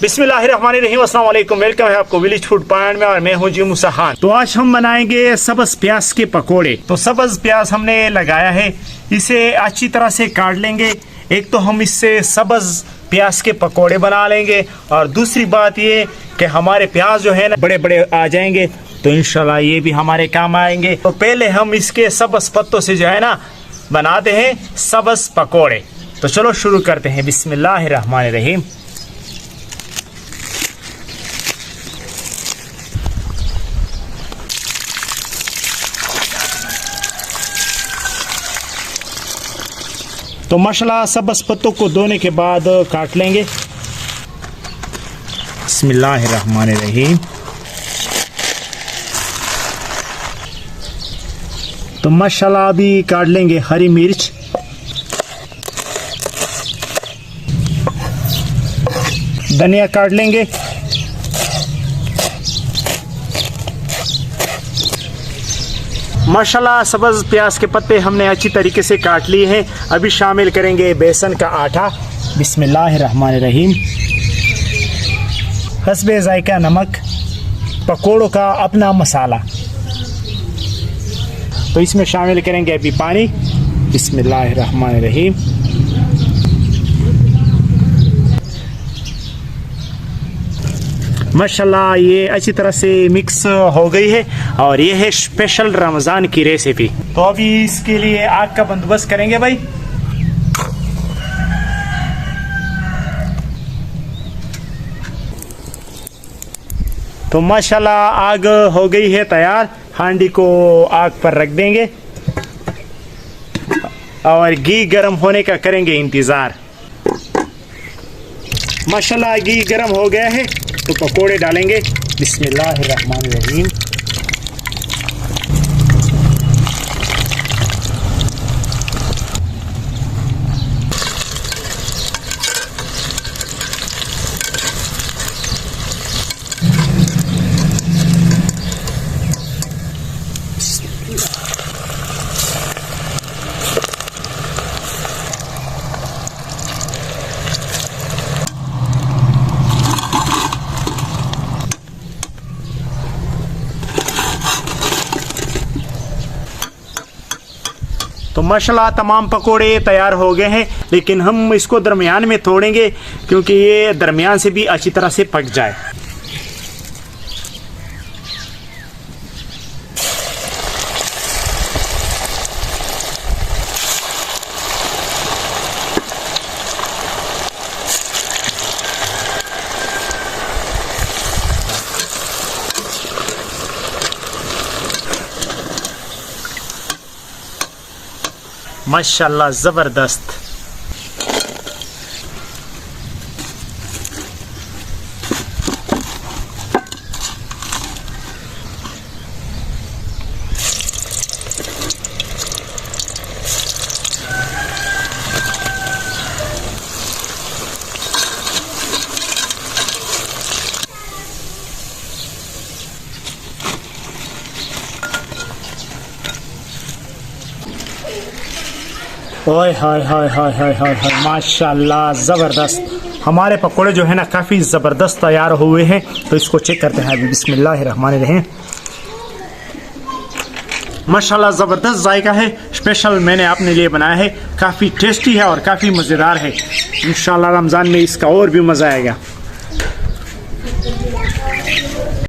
बिस्मिल्लाहिर्रहमानिर्रहीम, अस्सलाम वालेकुम। वेलकम है आपको विलेज फूड पॉइंट में और मैं हूं जी मुसहान। तो आज हम बनाएंगे सब्ज प्याज के पकोड़े। तो सब्ज प्याज हमने लगाया है, इसे अच्छी तरह से काट लेंगे। एक तो हम इससे सब्ज प्याज के पकोड़े बना लेंगे और दूसरी बात ये कि हमारे प्याज जो है ना बड़े बड़े आ जाएंगे, तो इंशाल्लाह ये भी हमारे काम आएंगे। तो पहले हम इसके सब्ज पत्तों से जो है ना बनाते हैं सब्ज पकोड़े। तो चलो शुरू करते हैं। बिस्मिल्लाहिर्रहमानिर्रहीम। तो माशाल्लाह सब्ज पत्तों को धोने के बाद काट लेंगे। बिस्मिल्लाहिर्रहमानिर्रहीम। तो माशाल्लाह अभी काट लेंगे हरी मिर्च, धनिया काट लेंगे, माशाल्लाह सब्ज प्याज के पत्ते हमने अच्छी तरीके से काट लिए हैं। अभी शामिल करेंगे बेसन का आटा। बिस्मिल्लाहिर्रहमानिर्रहीम। हस्बे जायका नमक, पकोड़ों का अपना मसाला। तो इसमें शामिल करेंगे अभी पानी। बिस्मिल्लाहिर्रहमानिर्रहीम। माशाल्लाह ये अच्छी तरह से मिक्स हो गई है और ये है स्पेशल रमज़ान की रेसिपी। तो अभी इसके लिए आग का बंदोबस्त करेंगे भाई। तो माशाल्लाह आग हो गई है तैयार। हांडी को आग पर रख देंगे और घी गर्म होने का करेंगे इंतज़ार। माशाल्लाह घी गर्म हो गया है तो पकोड़े डालेंगे। बिस्मिल्लाहिर्रहमानिर्रहीम। तो माशाल्लाह तमाम पकोड़े तैयार हो गए हैं, लेकिन हम इसको दरमियान में तोड़ेंगे क्योंकि ये दरमियान से भी अच्छी तरह से पक जाए। माशाल्लाह जबरदस्त। ओए हाय हाय हाय हाय हाय हाय, माशाल्लाह ज़बरदस्त। हमारे पकोड़े जो है ना काफ़ी ज़बरदस्त तैयार हुए हैं। तो इसको चेक करते हैं। बिस्मिल्लाहिर्रहमानिर्रहीम। माशाल्लाह ज़बरदस्त जायका है। स्पेशल मैंने अपने लिए बनाया है। काफ़ी टेस्टी है और काफ़ी मज़ेदार है। इंशाल्लाह रमज़ान में इसका और भी मज़ा आएगा।